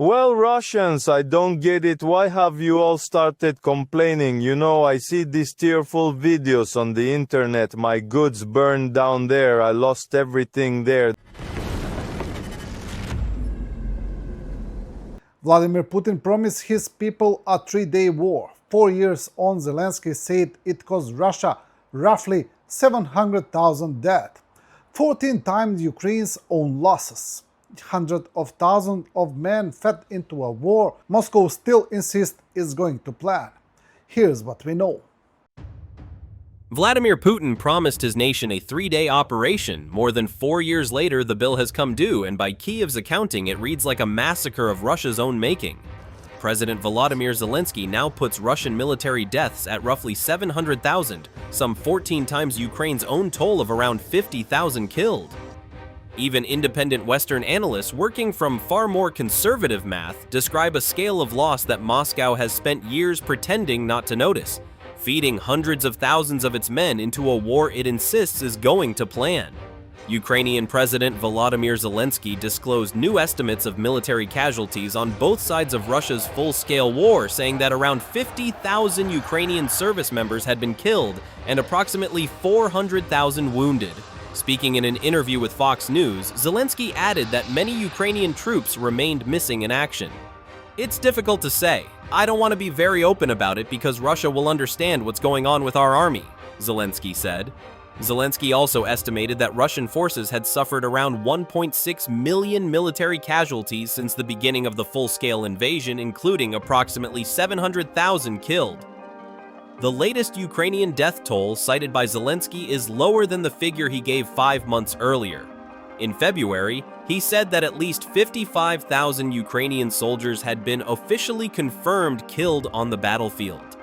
Well, Russians, I don't get it. Why have you all started complaining? You know, I see these tearful videos on the internet. My goods burned down there. I lost everything there. Vladimir Putin promised his people a 3-day war. 4 years on, Zelensky said it cost Russia roughly 700,000 dead, 14 times Ukraine's own losses. Hundreds of thousands of men fed into a war Moscow still insists is going to plan. Here's what we know. Vladimir Putin promised his nation a 3-day operation. More than 4 years later, the bill has come due, and by Kyiv's accounting, it reads like a massacre of Russia's own making. President Volodymyr Zelensky now puts Russian military deaths at roughly 700,000, some 14 times Ukraine's own toll of around 50,000 killed. Even independent Western analysts working from far more conservative math describe a scale of loss that Moscow has spent years pretending not to notice, feeding hundreds of thousands of its men into a war it insists is going to plan. Ukrainian President Volodymyr Zelensky disclosed new estimates of military casualties on both sides of Russia's full-scale war, saying that around 50,000 Ukrainian service members had been killed and approximately 400,000 wounded. Speaking in an interview with Fox News, Zelensky added that many Ukrainian troops remained missing in action. "It's difficult to say. I don't want to be very open about it because Russia will understand what's going on with our army," Zelensky said. Zelensky also estimated that Russian forces had suffered around 1.6 million military casualties since the beginning of the full-scale invasion, including approximately 700,000 killed. The latest Ukrainian death toll cited by Zelensky is lower than the figure he gave 5 months earlier. In February, he said that at least 55,000 Ukrainian soldiers had been officially confirmed killed on the battlefield.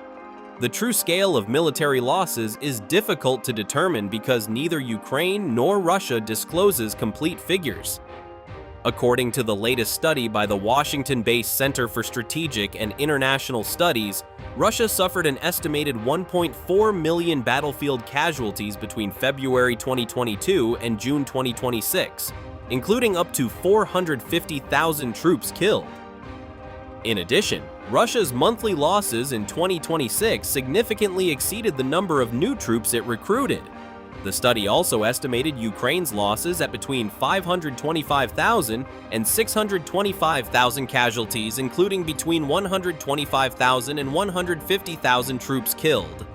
The true scale of military losses is difficult to determine because neither Ukraine nor Russia discloses complete figures. According to the latest study by the Washington-based Center for Strategic and International Studies, Russia suffered an estimated 1.4 million battlefield casualties between February 2022 and June 2026, including up to 450,000 troops killed. In addition, Russia's monthly losses in 2026 significantly exceeded the number of new troops it recruited. The study also estimated Ukraine's losses at between 525,000 and 625,000 casualties, including between 125,000 and 150,000 troops killed.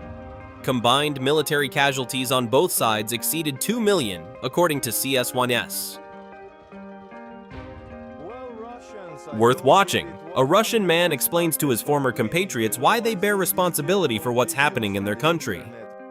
Combined military casualties on both sides exceeded 2 million, according to CS1S. Worth watching. A Russian man explains to his former compatriots why they bear responsibility for what's happening in their country.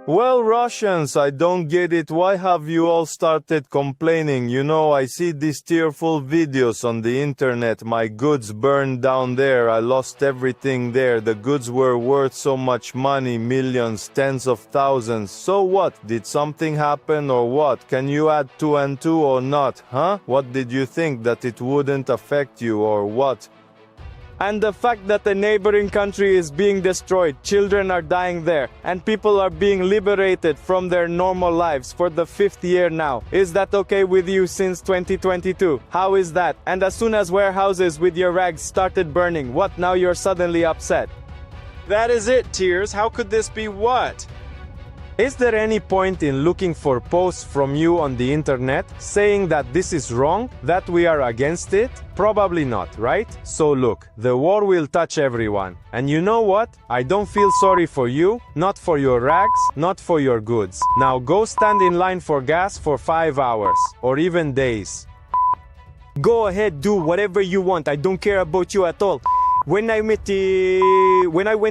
Well, Russians, I don't get it. Why have you all started complaining? You know, I see these tearful videos on the internet. My goods burned down there. I lost everything there. The goods were worth so much money, millions, tens of thousands. So what? Did something happen or what? Can you add 2 and 2 or not? Huh? What did you think, that it wouldn't affect you or what? And the fact that a neighboring country is being destroyed, children are dying there, and people are being liberated from their normal lives for the 5th year now. Is that okay with you since 2022? How is that? And as soon as warehouses with your rags started burning, what, now you're suddenly upset? That is it, Tears. How could this be what? Is there any point in looking for posts from you on the internet saying that this is wrong, that we are against it? Probably not, right? So look, the war will touch everyone. And you know what? I don't feel sorry for you, not for your rags, not for your goods. Now go stand in line for gas for 5 hours, or even days. Go ahead, do whatever you want. I don't care about you at all. When I went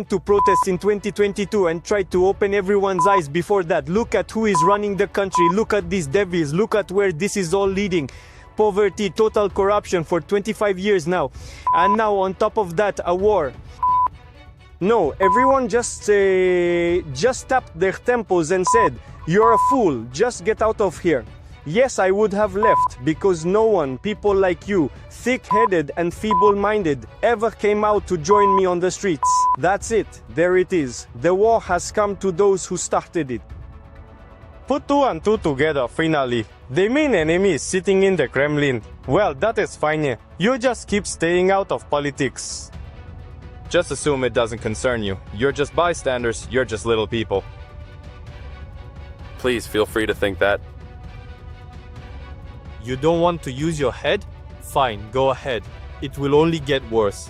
to protest in 2022 and tried to open everyone's eyes before that, look at who is running the country, look at these devils, look at where this is all leading. Poverty, total corruption for 25 years now. And now on top of that, a war. No, everyone just tapped their temples and said, "You're a fool, just get out of here." Yes, I would have left, because no one, people like you, thick-headed and feeble-minded, ever came out to join me on the streets. That's it. There it is. The war has come to those who started it. Put 2 and 2 together, finally. They mean enemies sitting in the Kremlin. Well, that is fine. You just keep staying out of politics. Just assume it doesn't concern you. You're just bystanders, you're just little people. Please feel free to think that. You don't want to use your head? Fine, go ahead. It will only get worse.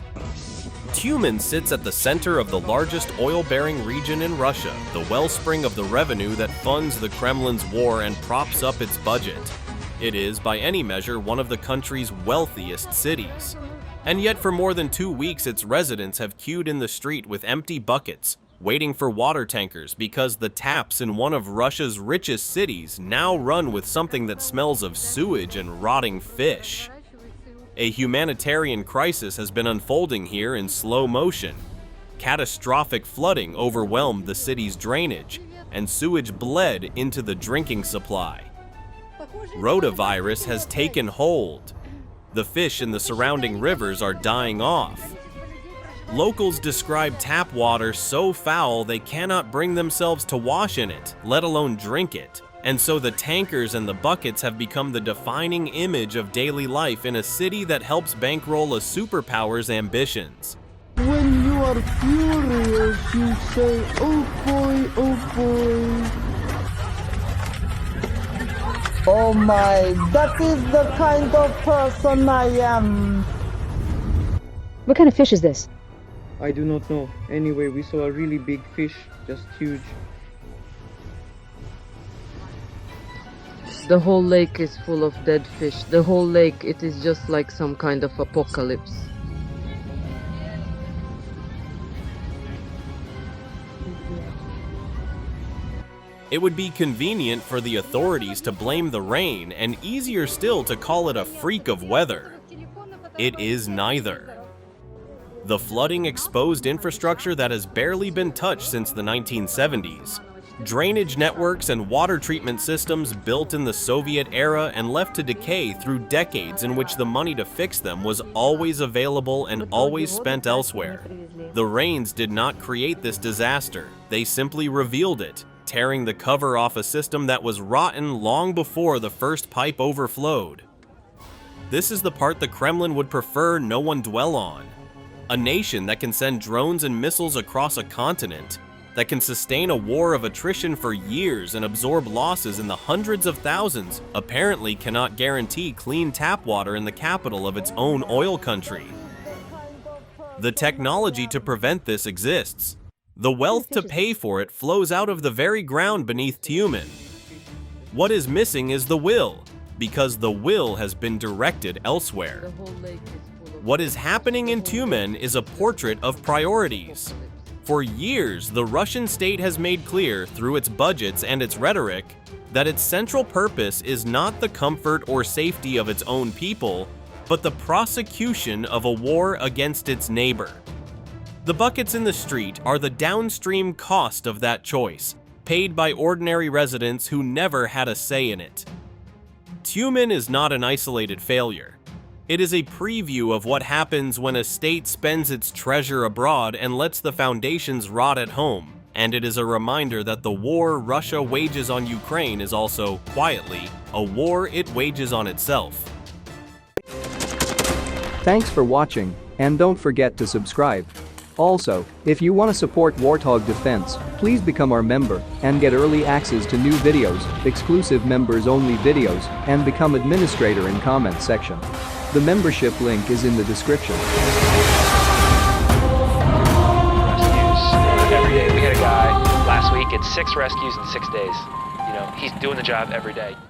Tyumen sits at the center of the largest oil-bearing region in Russia, the wellspring of the revenue that funds the Kremlin's war and props up its budget. It is, by any measure, one of the country's wealthiest cities. And yet for more than 2 weeks its residents have queued in the street with empty buckets, waiting for water tankers because the taps in one of Russia's richest cities now run with something that smells of sewage and rotting fish. A humanitarian crisis has been unfolding here in slow motion. Catastrophic flooding overwhelmed the city's drainage, and sewage bled into the drinking supply. Rotavirus has taken hold. The fish in the surrounding rivers are dying off. Locals describe tap water so foul they cannot bring themselves to wash in it, let alone drink it. And so the tankers and the buckets have become the defining image of daily life in a city that helps bankroll a superpower's ambitions. When you are furious, you say, oh boy, oh boy. Oh my, that is the kind of person I am. What kind of fish is this? I do not know. Anyway, we saw a really big fish, just huge. The whole lake is full of dead fish. The whole lake, it is just like some kind of apocalypse. It would be convenient for the authorities to blame the rain and easier still to call it a freak of weather. It is neither. The flooding exposed infrastructure that has barely been touched since the 1970s. Drainage networks and water treatment systems built in the Soviet era and left to decay through decades in which the money to fix them was always available and always spent elsewhere. The rains did not create this disaster, they simply revealed it, tearing the cover off a system that was rotten long before the first pipe overflowed. This is the part the Kremlin would prefer no one dwell on. A nation that can send drones and missiles across a continent, that can sustain a war of attrition for years and absorb losses in the hundreds of thousands, apparently cannot guarantee clean tap water in the capital of its own oil country. The technology to prevent this exists. The wealth to pay for it flows out of the very ground beneath Tyumen. What is missing is the will, because the will has been directed elsewhere. What is happening in Tyumen is a portrait of priorities. For years, the Russian state has made clear, through its budgets and its rhetoric, that its central purpose is not the comfort or safety of its own people, but the prosecution of a war against its neighbor. The buckets in the street are the downstream cost of that choice, paid by ordinary residents who never had a say in it. Tyumen is not an isolated failure. It is a preview of what happens when a state spends its treasure abroad and lets the foundations rot at home, and it is a reminder that the war Russia wages on Ukraine is also, quietly, a war it wages on itself. Thanks for watching, and don't forget to subscribe. Also, if you want to support Warthog Defense, please become our member and get early access to new videos, exclusive members-only videos, and become administrator in comments section. The membership link is in the description. Rescues every day. We had a guy last week at 6 rescues in 6 days. You know, he's doing the job every day.